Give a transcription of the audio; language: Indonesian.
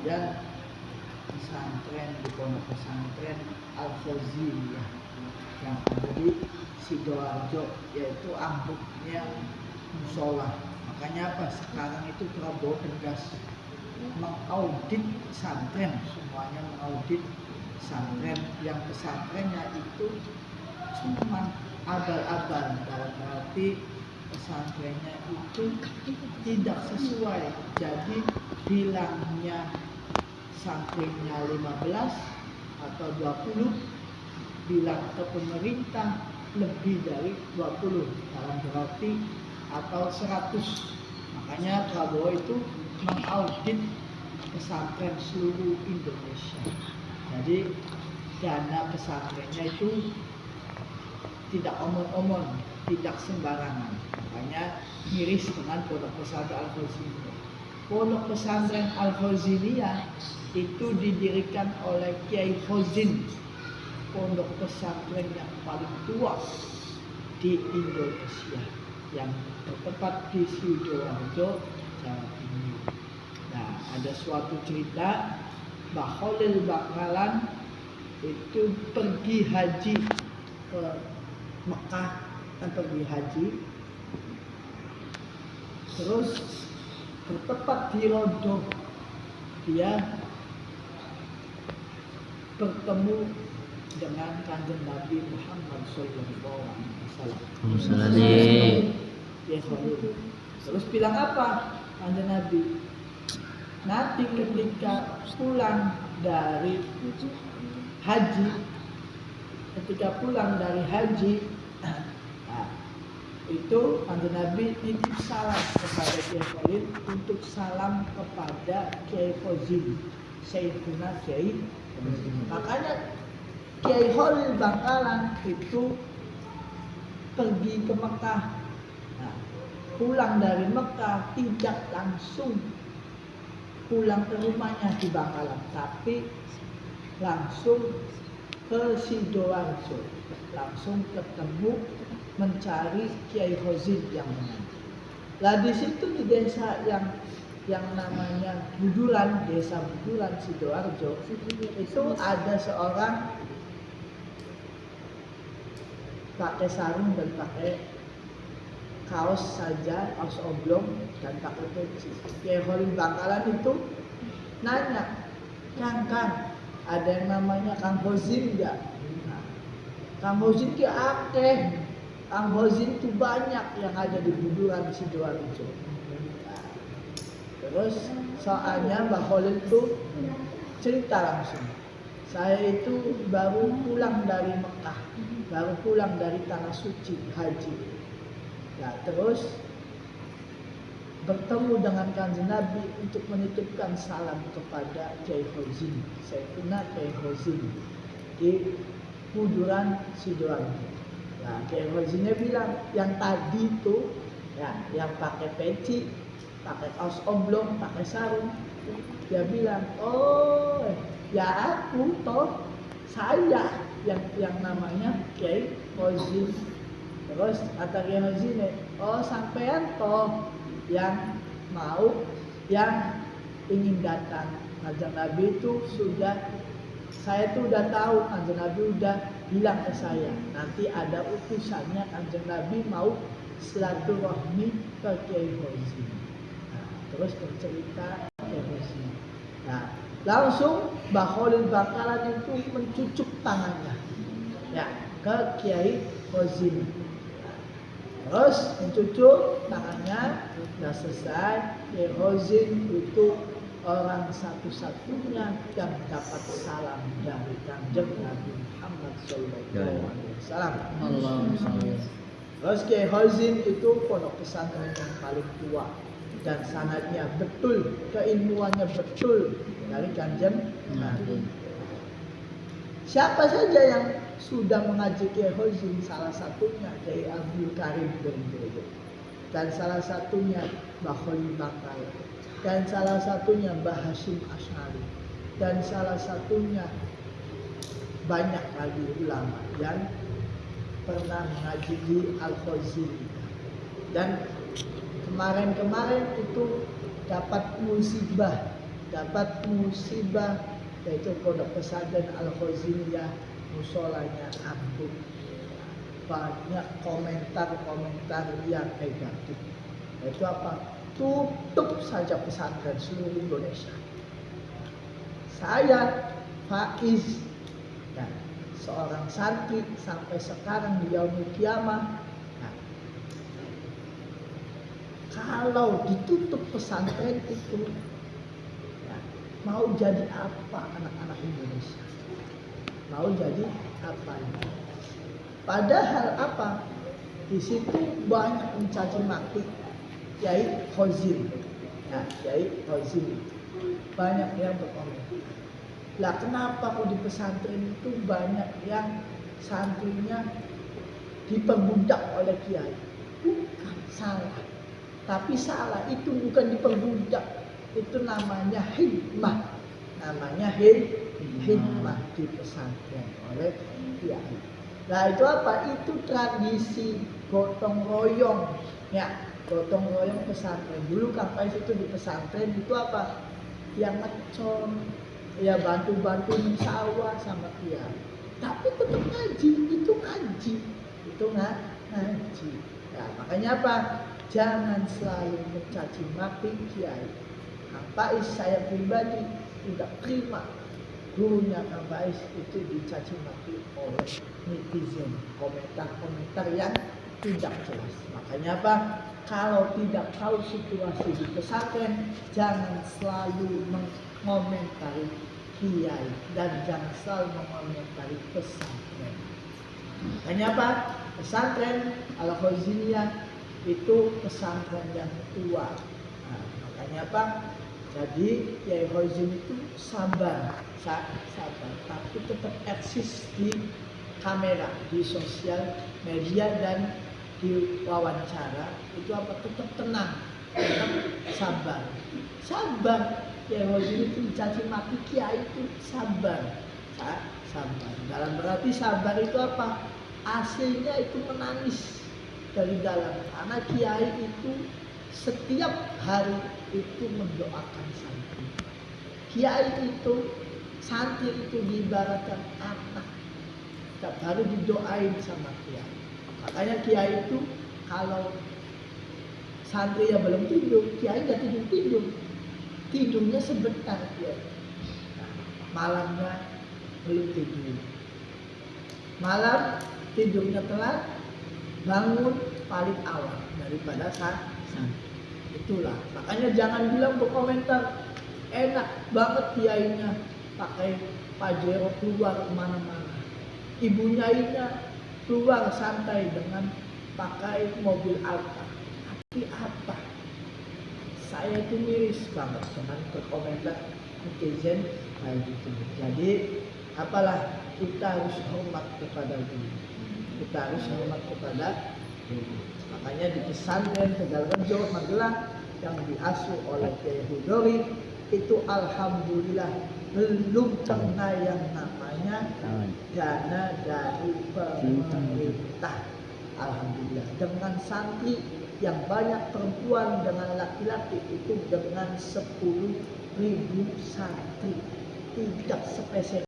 kemudian pesantren di pondok pesantren Al-Fauziliyah yang ada di Sidoarjo, yaitu ambruknya musola. Makanya apa? Sekarang itu Prabowo tegas mengaudit pesantren, semuanya mengaudit pesantren. Yang pesantrennya itu cuma abal-abal, dalam arti pesantrennya itu tidak sesuai. Jadi bilangnya pesantrennya 15 atau 20, bilang ke pemerintah lebih dari 20, dalam berarti atau 100. Makanya Prabowo itu mengaudit pesantren seluruh Indonesia. Jadi dana pesantrennya itu tidak omong-omong, tidak sembarangan. Makanya miris dengan pondok pesantren Al-Fauziliyah. Pondok pesantren Al-Fauziliyah itu didirikan oleh Kiai Fauzin, pondok pesantren yang paling tua di Indonesia, yang tertempat di Sidoarjo, Jawa Timur. Nah, ada suatu cerita Mbah Khalil Bangkalan itu pergi haji ke Mekah, kan pergi haji, terus bertempat di Rodoh, dia bertemu dengan kanjeng Nabi Muhammad SAW. Ya, terus bilang apa kanjeng Nabi? Nanti ketika pulang dari haji, itu kanjeng Nabi titip salam kepada Kiai Khalil untuk salam kepada Kiai Fauzin, Sayyidina Kiai. Makanya Kiai Khalil Bangkalan itu pergi ke Mekah. Nah, pulang dari Mekah tidak langsung pulang ke rumahnya di Bangkalan, tapi langsung ke Sidoarjo, langsung ketemu mencari Kiai Fauzin yang mana. Lah di situ di desa yang namanya Buduran, desa Buduran Sidoarjo, itu ada seorang pakai sarung dan pakai kaos saja, kaos oblong dan pakai peci. Kiai Khalil Bangkalan itu nanya, Kang, ada yang namanya Kang Fauzin enggak? Nah, Kang Fauzin ki akeh. Kang Fauzin itu banyak yang ada di Buduran Sidoarjo. Nah, terus soalnya Mbah Khalil itu cerita langsung, saya itu baru pulang dari Mekah, baru pulang dari tanah suci haji. Nah, terus bertemu dengan kanjeng Nabi untuk menitipkan salam kepada Kiai Fauzin, Sayyidina Kiai Fauzin di Buduran Sidoarjo. Nah, Kiai Fauzinnya bilang, yang tadi itu ya, yang pakai peci, pakai kaos oblong, pakai sarung, dia bilang, oh ya aku toh, saya yang namanya Kiai Fauzin. Terus kata Kiai Fauzin, oh sampean toh yang mau, yang ingin datang. Kanjeng Nabi itu saya tuh udah tahu, kanjeng Nabi udah bilang ke saya, nanti ada utusannya kanjeng Nabi mau silaturahmi ke Kiai Fauzin. Nah, terus bercerita Kiai Fauzin. Nah, langsung Mbah Khalil Bangkalan itu mencucuk tangannya, ya, ke Kiai Fauzin. Terus mencucuk tangannya, sudah selesai. Kiai Fauzin itu orang satu-satunya yang dapat salam dari kanjeng Nabi Muhammad SAW. Terus Kiai Fauzin itu pondok pesantren yang paling tua dan sanadnya betul, keilmuannya betul dari kanjeng Nabi. Siapa saja yang sudah mengaji Kiai Fauzin, salah satunya Kiai Abdul Karim Bengkulu, dan salah satunya Mbah Khalil Bangkalan, dan salah satunya Mbah Hasyim Asy'ari, dan salah satunya banyak lagi ulama yang pernah mengaji di Al-Fauziliyah. Dan kemarin itu dapat musibah dapat musibah, yaitu Pondok Pesantren Al-Khaziniyah, musolanya ambruk. Banyak komentar-komentar yang negatif. Itu apa? Tutup saja pesantren seluruh Indonesia. Saya Faiz, nah, seorang santri sampai sekarang di yaumul kiamah. Nah, kalau ditutup pesantren itu, ya, mau jadi apa anak-anak Indonesia? Mau jadi apa? Padahal apa? Di situ banyak mencaci maki Kiai Khozin. Nah, Kiai Khozin banyak yang berkomentar. Lah kenapa kok di pesantren itu banyak yang santrinya diperbudak oleh kiai? Bukan salah. Tapi salah itu bukan diperbudak. Itu namanya hikmah. Namanya hikmah di pesantren oleh kiai. Nah itu apa? Itu tradisi gotong royong. Ya, gotong royong pesantren. Dulu Kang Faiz itu di pesantren itu apa? Yang ngecon, ya bantu-bantu di sawah sama kiai. Tapi tetap ngaji, itu ngaji. Itu ngaji. Nah, makanya apa? Jangan selalu mencaci maki kiai. Kang Faiz saya pribadi tidak terima gurunya Kang Faiz itu dicaci maki oleh netizen, komentar-komentar yang tidak jelas. Makanya apa? Kalau tidak tahu situasi di pesantren, jangan selalu mengomentari kiai dan jangan selalu mengomentari pesantren. Makanya apa? Pesantren Al-Khaziniyah itu pesantren yang tua. Nah, makanya apa? Jadi Kiai Khozin itu sabar, tapi tetap eksis di kamera, di sosial media dan di wawancara. Itu apa? Tetap tenang, tetap sabar. Kiai Khozin itu dicaci maki kiai itu sabar. Dalam berarti sabar itu apa? Aslinya itu menangis dari dalam, karena kiai itu setiap hari itu mendoakan santri. Kiai itu, santri itu diibaratkan anak, setiap hari didoain sama kiai. Makanya kiai itu kalau santri yang belum tidur, kiai nggak tidur, tidurnya sebentar kiai. Nah, malamnya belum tidur, malam tidurnya telat, bangun paling awal daripada santri. Itulah makanya jangan bilang berkomentar enak banget kiainya pakai pajero keluar kemana-mana, ibunya keluar santai dengan pakai mobil Alfa. Tapi apa? Saya itu miris banget dengan berkomentar netizen kayak gitu. Jadi apalah, kita harus hormat kepada guru. Kita harus hormat kepada guru. Makanya di pesantren Tegalrejo Magelang yang diasuh oleh Kiai Hudori itu alhamdulillah belum kena yang namanya dana dari pemerintah. Alhamdulillah, dengan santri yang banyak perempuan dengan laki-laki itu dengan 10.000 santri, tidak spesial.